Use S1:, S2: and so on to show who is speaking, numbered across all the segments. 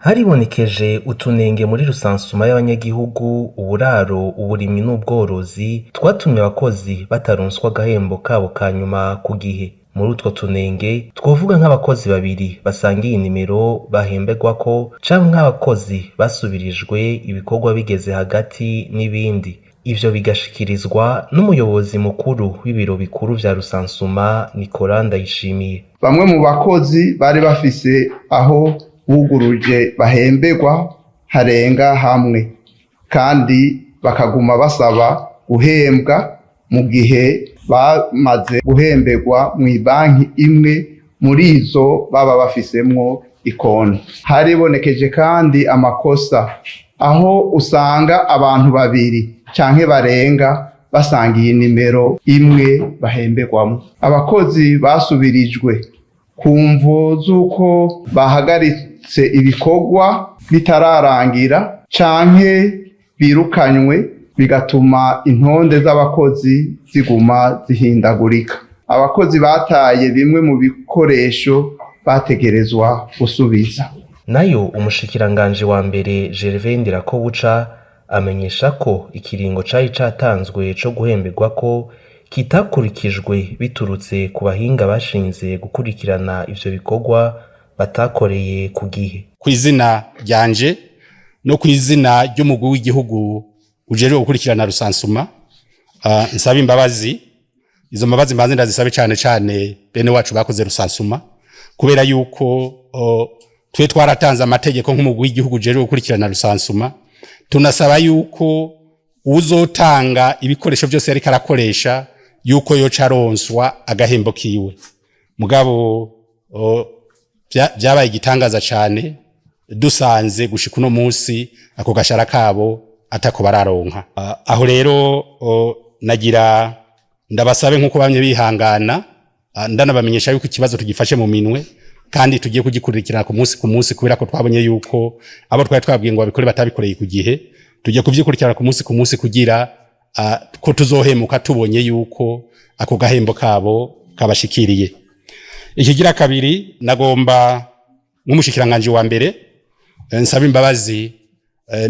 S1: Haribonekeje utunenge muri rusansuma y'abanyagihugu, uburaro, uburimyi n'ubworozi twatumye abakozi bataronswa agahembo kabo ka nyuma ku gihe. Muri utwo tunenge twovuga nk'abakozi babiri basangiye inimero bahemberwako canke nk'abakozi basubirijwe ibikorwa bigeze hagati n'ibindi. Ivyo bigashikirizwa n'umuyobozi mukuru w'ibiro bikuru vya rusansuma Nicolas Ndayishimiye.
S2: Bamwe mu bakozi bari bafise aho buguruje bahemberwa harenga hamwe, kandi bakaguma basaba guhembwa mu gihe bamaze guhemberwa mw'ibanki imwe muri izo baba bafisemwo ikonti. Haribonekeje kandi amakosa aho usanga abantu babiri canke barenga basangiye inimero imwe bahemberwamwo. Abakozi basubirijwe ku mvo z'uko bahagaritse ibikorwa bitararangira canke birukanywe, bigatuma intonde z'abakozi ziguma zihindagurika. Abakozi bataye bimwe mu bikoresho bategerezwa gusubiza.
S1: Nayo umushikiranganji wa mbere Ndirakobuca amenyesha ko ikiringo cari catanzwe co guhemberwako kitakurikijwe biturutse ku bahinga bashinze gukurikirana ivyo bikorwa batakoreye ku gihe.
S3: Kw'izina ryanje no kw'izina ry'umugwi w'igihugu ujejwe gukurikirana rusansuma, nsaba imbabazi. Izo mbabazi mbanze ndazisabe cane bene wacu bakoze rusansuma, kubera yuko twe twaratanze amategeko nk'umugwi w'igihugu ujejwe gukurikirana rusansuma. Tunasaba yuko uzotanga ibikoresho byose yariko arakoresha yuko yoca aronswa agahembo kiwe. Mugabo vyabaye igitangaza cane dusanze gushika uno munsi ako gashara kabo atako bararonka. Aho rero nagira ndabasabe nkuko bamye bihangana, ndanabamenyesha yuko ikibazo tugifashe mu minwe kandi tugiye kugikurikirana ku munsi kubera ko twabonye yuko abo twari twabwiye ngo babikore batabikoreye ku gihe. Tugiye kuvyikurikirana ku munsi kugira ko tuzohemuka tubonye yuko ako gahembo kabo kabashikiriye. Ikigira kabiri, nagomba nk'umushikiranganji wa mbere nsaba imbabazi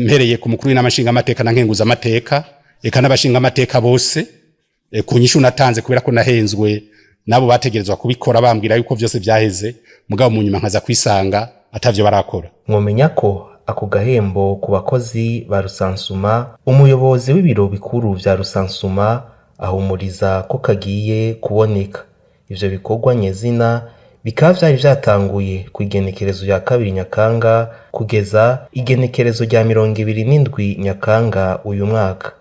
S3: mpereye ku mukuru w'inamashinga amateka na nkenguza amateka eka n'abashinga amateka bose ku nyishu natanze, kubera ko nahenzwe nabo bategerezwa kubikora bambwira yuko vyose vyaheze, mugabo mu nyuma nkaza kwisanga atavyo barakora.
S1: Mwomenya ko ako gahembo ku bakozi ba rusansuma, umuyobozi w'ibiro bikuru vya rusansuma ahumuriza ko kagiye kuboneka. Ivyo bikorwa nyezina bikaba vyari vyatanguye ku igenekerezo rya 2 Nyakanga kugeza igenekerezo rya 27 Nyakanga uyu mwaka.